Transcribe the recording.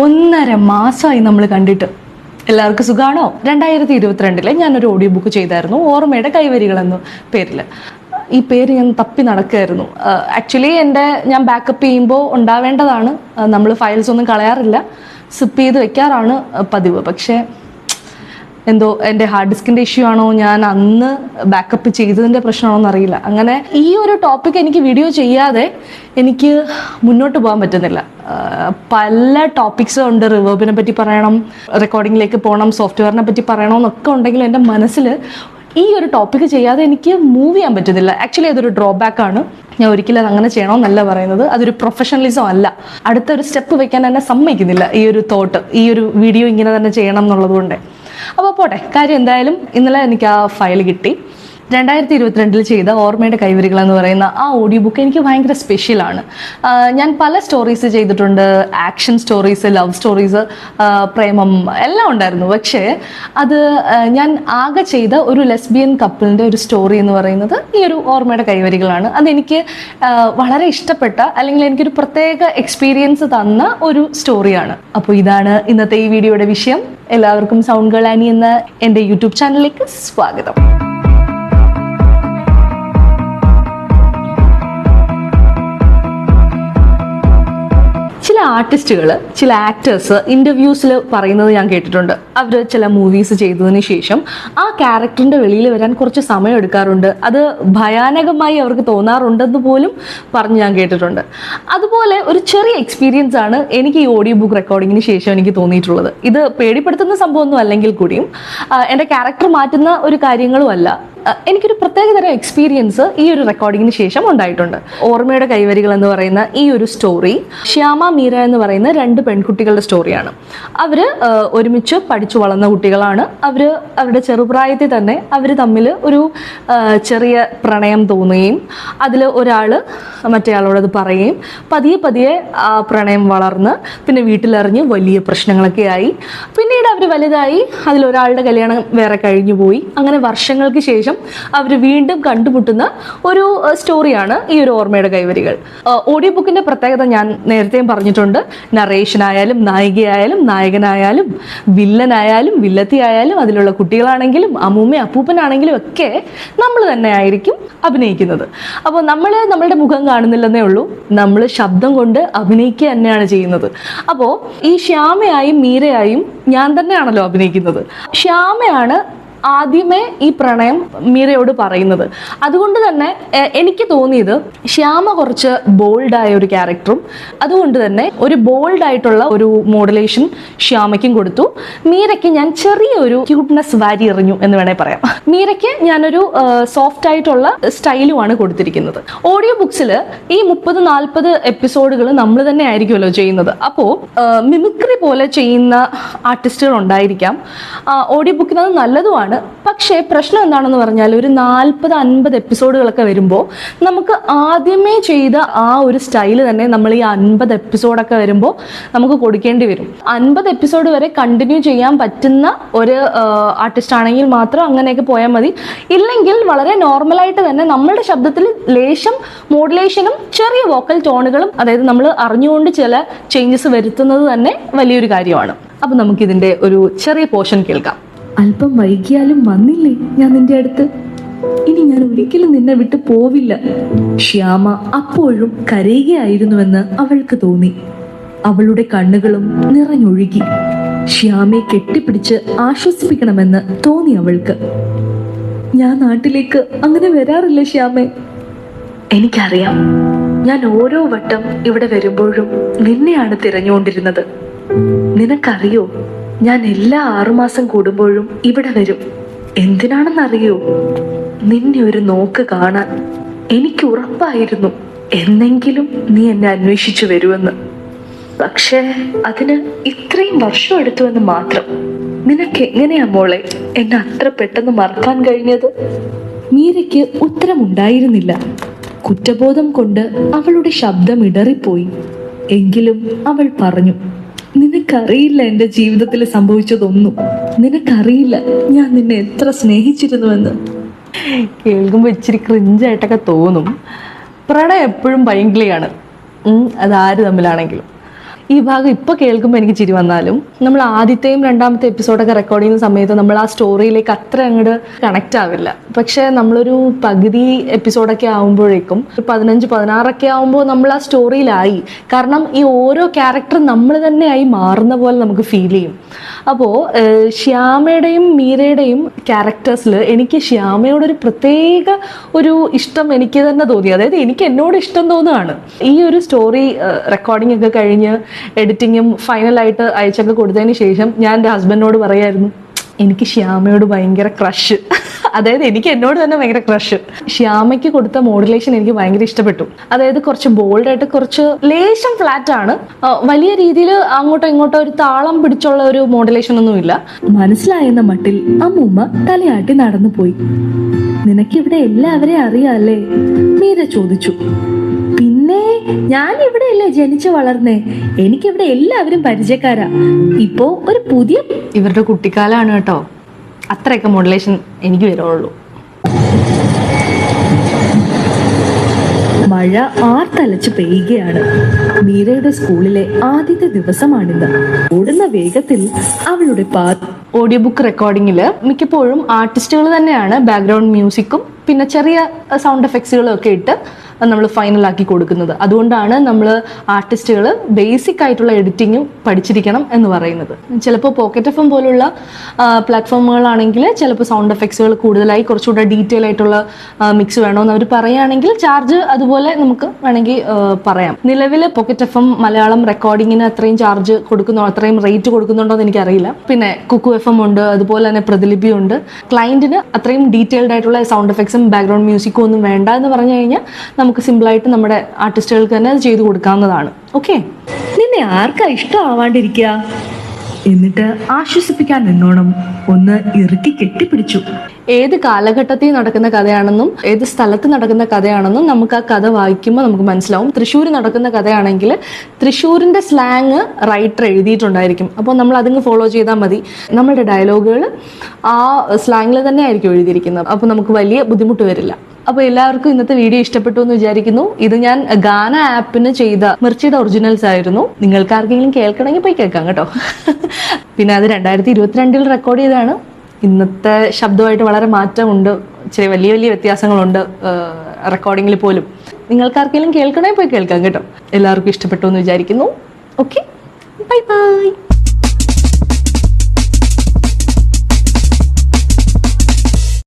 1.5 മാസമായി നമ്മൾ കണ്ടിട്ട്. എല്ലാവർക്കും സുഖാണോ? 2022 ഞാനൊരു ഓഡിയോ ബുക്ക് ചെയ്തായിരുന്നു, ഓർമ്മയുടെ കൈവരികൾ എന്ന പേരിൽ. ഈ പേര് ഞാൻ തപ്പി നടക്കുകയായിരുന്നു. ആക്ച്വലി ഞാൻ ബാക്കപ്പ് ചെയ്യുമ്പോൾ ഉണ്ടാവേണ്ടതാണ്. നമ്മൾ ഫയൽസ് ഒന്നും കളയാറില്ല, സിപ്പ് ചെയ്ത് വെക്കാറാണ് പതിവ്. പക്ഷേ എന്തോ എൻ്റെ ഹാർഡ് ഡിസ്കിൻ്റെ ഇഷ്യൂ ആണോ, ഞാൻ അന്ന് ബാക്കപ്പ് ചെയ്തതിൻ്റെ പ്രശ്നമാണോ എന്നറിയില്ല. അങ്ങനെ ഈ ഒരു ടോപ്പിക് എനിക്ക് വീഡിയോ ചെയ്യാതെ എനിക്ക് മുന്നോട്ട് പോകാൻ പറ്റുന്നില്ല. പല ടോപ്പിക്സും ഉണ്ട്. റിവേർബിനെ പറ്റി പറയണം, റെക്കോർഡിങ്ങിലേക്ക് പോകണം, സോഫ്റ്റ്വെയറിനെ പറ്റി പറയണമെന്നൊക്കെ ഉണ്ടെങ്കിലും എൻ്റെ മനസ്സിൽ ഈ ഒരു ടോപ്പിക്ക് ചെയ്യാതെ എനിക്ക് മൂവ് ചെയ്യാൻ പറ്റുന്നില്ല. ആക്ച്വലി അതൊരു ഡ്രോബാക്ക് ആണ്. ഞാൻ ഒരിക്കലും അങ്ങനെ ചെയ്യണമെന്നല്ല പറയുന്നത്. അതൊരു പ്രൊഫഷണലിസം അല്ല. അടുത്തൊരു സ്റ്റെപ്പ് വെക്കാൻ എന്നെ സമ്മതിക്കുന്നില്ല ഈ ഒരു തോട്ട്, ഈ ഒരു വീഡിയോ ഇങ്ങനെ തന്നെ ചെയ്യണം എന്നുള്ളത് കൊണ്ട്. അപ്പോൾ പോട്ടെ, കാര്യം എന്തായാലും ഇന്നലെ എനിക്ക് ആ ഫയൽ കിട്ടി. 2022 ചെയ്ത ഓർമ്മയുടെ കൈവരികൾ എന്ന് പറയുന്ന ആ ഓഡിയോ ബുക്ക് എനിക്ക് ഭയങ്കര സ്പെഷ്യലാണ്. ഞാൻ പല സ്റ്റോറീസ് ചെയ്തിട്ടുണ്ട്, ആക്ഷൻ സ്റ്റോറീസ്, ലവ് സ്റ്റോറീസ്, പ്രേമം എല്ലാം ഉണ്ടായിരുന്നു. പക്ഷേ അത് ഞാൻ ആകെ ചെയ്ത ഒരു ലെസ്ബിയൻ കപ്പിളിൻ്റെ ഒരു സ്റ്റോറി എന്ന് പറയുന്നത് ഈ ഒരു ഓർമ്മയുടെ കൈവരികളാണ്. അതെനിക്ക് വളരെ ഇഷ്ടപ്പെട്ട, അല്ലെങ്കിൽ എനിക്കൊരു പ്രത്യേക എക്സ്പീരിയൻസ് തന്ന ഒരു സ്റ്റോറിയാണ്. അപ്പോൾ ഇതാണ് ഇന്നത്തെ ഈ വീഡിയോയുടെ വിഷയം. എല്ലാവർക്കും സൗണ്ട് ഗേൾ ആനി എന്ന എൻ്റെ യൂട്യൂബ് ചാനലിലേക്ക് സ്വാഗതം. ചില ആർട്ടിസ്റ്റുകൾ, ചില ആക്ടേഴ്സ് ഇൻ്റർവ്യൂസിൽ പറയുന്നത് ഞാൻ കേട്ടിട്ടുണ്ട്. അവർ ചില മൂവീസ് ചെയ്തതിന് ശേഷം ആ ക്യാരക്ടറിൻ്റെ വെളിയിൽ വരാൻ കുറച്ച് സമയം എടുക്കാറുണ്ട്. അത് ഭയാനകമായി അവർക്ക് തോന്നാറുണ്ടെന്ന് പോലും പറഞ്ഞ് ഞാൻ കേട്ടിട്ടുണ്ട്. അതുപോലെ ഒരു ചെറിയ എക്സ്പീരിയൻസ് ആണ് എനിക്ക് ഈ ഓഡിയോ ബുക്ക് റെക്കോർഡിങ്ങിന് ശേഷം എനിക്ക് തോന്നിയിട്ടുള്ളത്. ഇത് പേടിപ്പെടുത്തുന്ന സംഭവമൊന്നും അല്ലെങ്കിൽ കൂടിയും എൻ്റെ ക്യാരക്ടർ മാറ്റുന്ന ഒരു കാര്യങ്ങളും അല്ല. എനിക്കൊരു പ്രത്യേകതരം എക്സ്പീരിയൻസ് ഈ ഒരു റെക്കോർഡിങ്ങിന് ശേഷം ഉണ്ടായിട്ടുണ്ട്. ഓർമ്മയുടെ കൈവരികൾ എന്ന് പറയുന്ന ഈ ഒരു സ്റ്റോറി ശ്യാമ മീര എന്ന് പറയുന്ന 2 പെൺകുട്ടികളുടെ സ്റ്റോറിയാണ്. അവർ ഒരുമിച്ച് പഠിച്ചു വളർന്ന കുട്ടികളാണ്. അവരുടെ ചെറുപ്രായത്തിൽ തന്നെ അവർ തമ്മിൽ ഒരു ചെറിയ പ്രണയം തോന്നുകയും അതിൽ ഒരാൾ മറ്റേയാളോടത് പറയുകയും പതിയെ പതിയെ ആ പ്രണയം വളർന്ന് പിന്നെ വീട്ടിലറിഞ്ഞ് വലിയ പ്രശ്നങ്ങളൊക്കെ ആയി. പിന്നീട് അവർ വലുതായി, അതിലൊരാളുടെ കല്യാണം വേറെ കഴിഞ്ഞു പോയി. അങ്ങനെ വർഷങ്ങൾക്ക് ശേഷം അവർ വീണ്ടും കണ്ടുമുട്ടുന്ന ഒരു സ്റ്റോറിയാണ് ഈ ഒരു ഓർമ്മയുടെ കൈവരികൾ. ഓഡിയോ ബുക്കിന്റെ പ്രത്യേകത ഞാൻ നേരത്തെയും പറഞ്ഞിട്ടുണ്ട്. നറേഷനായാലും നായികയായാലും നായകനായാലും വില്ലനായാലും വില്ലത്തി ആയാലും അതിലുള്ള കുട്ടികളാണെങ്കിലും അമ്മൂമ്മ അപ്പൂപ്പനാണെങ്കിലും ഒക്കെ നമ്മൾ തന്നെ ആയിരിക്കും അഭിനയിക്കുന്നത്. അപ്പോൾ നമ്മളുടെ മുഖം കാണുന്നില്ലെന്നേ ഉള്ളൂ, നമ്മൾ ശബ്ദം കൊണ്ട് അഭിനയിക്കുക തന്നെയാണ് ചെയ്യുന്നത്. അപ്പോൾ ഈ ശ്യാമയായും മീരയായും ഞാൻ തന്നെയാണല്ലോ അഭിനയിക്കുന്നത്. ശ്യാമയാണ് ആദ്യമേ ഈ പ്രണയം മീരയോട് പറയുന്നത്. അതുകൊണ്ട് തന്നെ എനിക്ക് തോന്നിയത് ശ്യാമ കുറച്ച് ബോൾഡായ ഒരു ക്യാരക്ടറും അതുകൊണ്ട് തന്നെ ഒരു ബോൾഡായിട്ടുള്ള ഒരു മോഡുലേഷൻ ശ്യാമയ്ക്കും കൊടുത്തു. മീരയ്ക്ക് ഞാൻ ചെറിയൊരു ക്യൂട്ട്നെസ് വാരി എറിഞ്ഞു എന്ന് വേണേൽ പറയാം. മീരയ്ക്ക് ഞാനൊരു സോഫ്റ്റ് ആയിട്ടുള്ള സ്റ്റൈലുമാണ് കൊടുത്തിരിക്കുന്നത്. ഓഡിയോ ബുക്സിൽ ഈ 30-40 എപ്പിസോഡുകൾ നമ്മൾ തന്നെ ആയിരിക്കുമല്ലോ ചെയ്യുന്നത്. അപ്പോൾ മിമിക്രി പോലെ ചെയ്യുന്ന ആർട്ടിസ്റ്റുകൾ ഉണ്ടായിരിക്കാം. ഓഡിയോ ബുക്കിന് അത് നല്ലതുമാണ്. പക്ഷേ പ്രശ്നം എന്താണെന്ന് പറഞ്ഞാൽ ഒരു 40-50 എപ്പിസോഡുകളൊക്കെ വരുമ്പോൾ നമുക്ക് ആദ്യമേ ചെയ്ത ആ ഒരു സ്റ്റൈല് തന്നെ നമ്മൾ ഈ 50 എപ്പിസോഡൊക്കെ വരുമ്പോൾ നമുക്ക് കൊടുക്കേണ്ടി വരും. 50 എപ്പിസോഡ് വരെ കണ്ടിന്യൂ ചെയ്യാൻ പറ്റുന്ന ഒരു ആർട്ടിസ്റ്റ് ആണെങ്കിൽ മാത്രം അങ്ങനെയൊക്കെ പോയാൽ മതി. ഇല്ലെങ്കിൽ വളരെ നോർമലായിട്ട് തന്നെ നമ്മളുടെ ശബ്ദത്തിൽ ലേശം മോഡുലേഷനും ചെറിയ വോക്കൽ ടോണുകളും, അതായത് നമ്മൾ അറിഞ്ഞുകൊണ്ട് ചില ചേഞ്ചസ് വരുത്തുന്നത് തന്നെ വലിയൊരു കാര്യമാണ്. അപ്പം നമുക്കിതിൻ്റെ ഒരു ചെറിയ പോർഷൻ കേൾക്കാം. അല്പം വൈകിയാലും വന്നില്ലേ ഞാൻ നിന്റെ അടുത്ത്? ഇനി ഞാൻ ഒരിക്കലും നിന്നെ വിട്ടു പോവില്ല. ശ്യാമ അപ്പോഴും കരയുകയായിരുന്നുവെന്ന് അവൾക്ക് തോന്നി. അവളുടെ കണ്ണുകളും നിറഞ്ഞൊഴുകി. ശ്യാമയെ കെട്ടിപ്പിടിച്ച് ആശ്വസിപ്പിക്കണമെന്ന് തോന്നി അവൾക്ക്. ഞാൻ നാട്ടിലേക്ക് അങ്ങനെ വരാറില്ല ശ്യാമേ. എനിക്കറിയാം. ഞാൻ ഓരോ വട്ടം ഇവിടെ വരുമ്പോഴും നിന്നെയാണ് തിരഞ്ഞുകൊണ്ടിരുന്നത്. നിനക്കറിയോ, ഞാൻ എല്ലാ 6 മാസം കൂടുമ്പോഴും ഇവിടെ വരും. എന്തിനാണെന്നറിയോ? നിന്നെ ഒരു നോക്ക് കാണാൻ. എനിക്ക് ഉറപ്പായിരുന്നു എന്നെങ്കിലും നീ എന്നെ അന്വേഷിച്ചു വരുമെന്ന്. പക്ഷേ അതിന് ഇത്രയും വർഷം എടുത്തുവെന്ന് മാത്രം. നിനക്ക് എങ്ങനെയാ മോളെ എന്നെ അത്ര പെട്ടെന്ന് മറക്കാൻ കഴിഞ്ഞത്? മീരയ്ക്ക് ഉത്തരമുണ്ടായിരുന്നില്ല. കുറ്റബോധം കൊണ്ട് അവളുടെ ശബ്ദം ഇടറിപ്പോയി. എങ്കിലും അവൾ പറഞ്ഞു, നിനക്കറിയില്ല എൻ്റെ ജീവിതത്തിൽ സംഭവിച്ചതൊന്നും. നിനക്കറിയില്ല ഞാൻ നിന്നെ എത്ര സ്നേഹിച്ചിരുന്നുവെന്ന്. കേൾക്കുമ്പോൾ ഇച്ചിരി ക്രിഞ്ചായിട്ടൊക്കെ തോന്നും. പ്രണയം എപ്പോഴും ഭയങ്കരയാണ്, അതാര് തമ്മിലാണെങ്കിലും. ഈ ഭാഗം ഇപ്പോൾ കേൾക്കുമ്പോൾ എനിക്ക് ചിരി വന്നാലും നമ്മൾ ആദ്യത്തെയും രണ്ടാമത്തെ എപ്പിസോഡൊക്കെ റെക്കോർഡ് ചെയ്യുന്ന സമയത്ത് നമ്മൾ ആ സ്റ്റോറിയിലേക്ക് അത്ര അങ്ങോട്ട് കണക്റ്റ് ആവില്ല. പക്ഷേ നമ്മളൊരു പകുതി എപ്പിസോഡൊക്കെ ആകുമ്പോഴേക്കും 15-16 ആകുമ്പോൾ നമ്മൾ ആ സ്റ്റോറിയിലായി. കാരണം ഈ ഓരോ ക്യാരക്ടറും നമ്മൾ തന്നെയായി മാറുന്ന പോലെ നമുക്ക് ഫീൽ ചെയ്യും. അപ്പോൾ ശ്യാമയുടെയും മീരയുടെയും ക്യാരക്ടേഴ്സിൽ എനിക്ക് ശ്യാമയോടൊരു പ്രത്യേക ഒരു ഇഷ്ടം എനിക്ക് തന്നെ തോന്നി. അതായത് എനിക്ക് എന്നോട് ഇഷ്ടം തോന്നുകയാണ്. ഈ ഒരു സ്റ്റോറി റെക്കോർഡിംഗ് ഒക്കെ കഴിഞ്ഞ് എഡിറ്റിങ്ങും ഫൈനലായിട്ട് അയച്ചൊക്കെ കൊടുത്തതിന് ശേഷം ഞാൻ എൻ്റെ ഹസ്ബൻഡിനോട് പറയായിരുന്നു, എനിക്ക് ശ്യാമയോട് ഭയങ്കര ക്രഷ്. അതായത് എനിക്ക് എന്നോട് തന്നെ ഭയങ്കര ക്രഷ്. ശ്യാമയ്ക്ക് കൊടുത്ത മോഡുലേഷൻ എനിക്ക് ഭയങ്കര ഇഷ്ടപ്പെട്ടു. അതായത് കുറച്ച് ബോൾഡായിട്ട്, കുറച്ച് ലേശം ഫ്ലാറ്റ് ആണ്, വലിയ രീതിയിൽ അങ്ങോട്ടോ ഇങ്ങോട്ടോ ഒരു താളം പിടിച്ചുള്ള ഒരു മോഡുലേഷൻ ഒന്നുമില്ല. മനസ്സിലായെന്ന മട്ടിൽ അമ്മൂമ്മ തലയാട്ടി നടന്നു പോയി. നിനക്കിവിടെ എല്ലാവരെയും അറിയാല്ലേ? മീര ചോദിച്ചു. പിന്നെ ഞാൻ ഇവിടെ അല്ലേ ജനിച്ചു വളർന്നേ, എനിക്കിവിടെ എല്ലാവരും പരിചയക്കാരാ. ഇപ്പോ ഒരു പുതിയ ഇവരുടെ കുട്ടിക്കാലാണ് കേട്ടോ, അത്രയൊക്കെ മോഡുലേഷൻ എനിക്ക് വരുള്ളൂ. മഴ ആർത്തലച്ച് പെയ്യുകയാണ്. മീരയുടെ സ്കൂളിലെ ആദ്യത്തെ ദിവസമാണിന്ന്. ഓടുന്ന വേഗത്തിൽ അവളുടെ ഓഡിയോ ബുക്ക് റെക്കോർഡിങ്ങിൽ മിക്കപ്പോഴും ആർട്ടിസ്റ്റുകൾ തന്നെയാണ് ബാക്ക്ഗ്രൗണ്ട് മ്യൂസിക്കും പിന്നെ ചെറിയ സൗണ്ട് എഫക്ട്സുകളും ഒക്കെ ഇട്ട് നമ്മൾ ഫൈനലാക്കി കൊടുക്കുന്നത്. അതുകൊണ്ടാണ് നമ്മൾ ആർട്ടിസ്റ്റുകൾ ബേസിക് ആയിട്ടുള്ള എഡിറ്റിങ്ങും പഠിച്ചിരിക്കണം എന്ന് പറയുന്നത്. ചിലപ്പോൾ പോക്കറ്റ് എഫ് എം പോലുള്ള പ്ലാറ്റ്ഫോമുകളാണെങ്കിൽ ചിലപ്പോൾ സൗണ്ട് എഫക്ട്സുകൾ കൂടുതലായി കുറച്ചുകൂടെ ഡീറ്റെയിൽ ആയിട്ടുള്ള മിക്സ് വേണമെന്ന് അവർ പറയുകയാണെങ്കിൽ ചാർജ് അതുപോലെ നമുക്ക് വേണമെങ്കിൽ പറയാം. നിലവിൽ പോക്കറ്റ് എഫ് എം മലയാളം റെക്കോർഡിങ്ങിന് അത്രയും ചാർജ് കൊടുക്കുന്നോ അത്രയും റേറ്റ് കൊടുക്കുന്നുണ്ടോ എന്ന് എനിക്കറിയില്ല. പിന്നെ കുക്കു എഫ് എം ഉണ്ട്, അതുപോലെ തന്നെ പ്രതിലിപി ഉണ്ട്. ക്ലയന്റിന് അത്രയും ഡീറ്റെയിൽഡ് ആയിട്ടുള്ള സൗണ്ട് എഫക്ട്സും ബാക്ക്ഗ്രൗണ്ട് മ്യൂസിക്കും ഒന്നും വേണ്ട എന്ന് പറഞ്ഞു കഴിഞ്ഞാൽ നമുക്ക് സിമ്പിളായിട്ട് നമ്മുടെ ആർട്ടിസ്റ്റുകൾക്ക് തന്നെ അത് ചെയ്തു കൊടുക്കാവുന്നതാണ്. ഓക്കെ, നിന്നെ ആർക്കാ ഇഷ്ടമാവാണ്ടിരിക്കുക? എന്നിട്ട് ആശ്വസിപ്പിക്കാൻ നിന്നോണം ഒന്ന് ഇറുക്കി കെട്ടിപ്പിടിച്ചു. ഏത് കാലഘട്ടത്തിൽ നടക്കുന്ന കഥയാണെന്നും ഏത് സ്ഥലത്ത് നടക്കുന്ന കഥയാണെന്നും നമുക്ക് ആ കഥ വായിക്കുമ്പോൾ നമുക്ക് മനസ്സിലാവും. തൃശ്ശൂർ നടക്കുന്ന കഥയാണെങ്കിൽ തൃശ്ശൂരിൻ്റെ സ്ലാങ് റൈറ്റർ എഴുതിയിട്ടുണ്ടായിരിക്കും. അപ്പോൾ നമ്മൾ അതിങ്ങ് ഫോളോ ചെയ്താൽ മതി. നമ്മളുടെ ഡയലോഗുകൾ ആ സ്ലാങ്ങിൽ തന്നെ ആയിരിക്കും എഴുതിയിരിക്കുന്നത്. അപ്പോൾ നമുക്ക് വലിയ ബുദ്ധിമുട്ട് വരില്ല. അപ്പോൾ എല്ലാവർക്കും ഇന്നത്തെ വീഡിയോ ഇഷ്ടപ്പെട്ടു എന്ന് വിചാരിക്കുന്നു. ഇത് ഞാൻ ഗാന ആപ്പിന് ചെയ്ത മിർച്ചിയുടെ ഒറിജിനൽസ് ആയിരുന്നു. നിങ്ങൾക്ക് ആർക്കെങ്കിലും കേൾക്കണമെങ്കിൽ പോയി കേൾക്കാം കേട്ടോ. പിന്നെ അത് 2022 റെക്കോർഡ് ചെയ്തതാണ്. ഇന്നത്തെ ശബ്ദമായിട്ട് വളരെ മാറ്റമുണ്ട്, ചെറിയ വലിയ വലിയ വ്യത്യാസങ്ങളുണ്ട് റെക്കോർഡിങ്ങിൽ പോലും. നിങ്ങൾക്ക് ആർക്കെങ്കിലും കേൾക്കണമെങ്കിൽ പോയി കേൾക്കാം കേട്ടോ. എല്ലാവർക്കും ഇഷ്ടപ്പെട്ടു എന്ന് വിചാരിക്കുന്നു. Okay, bye bye.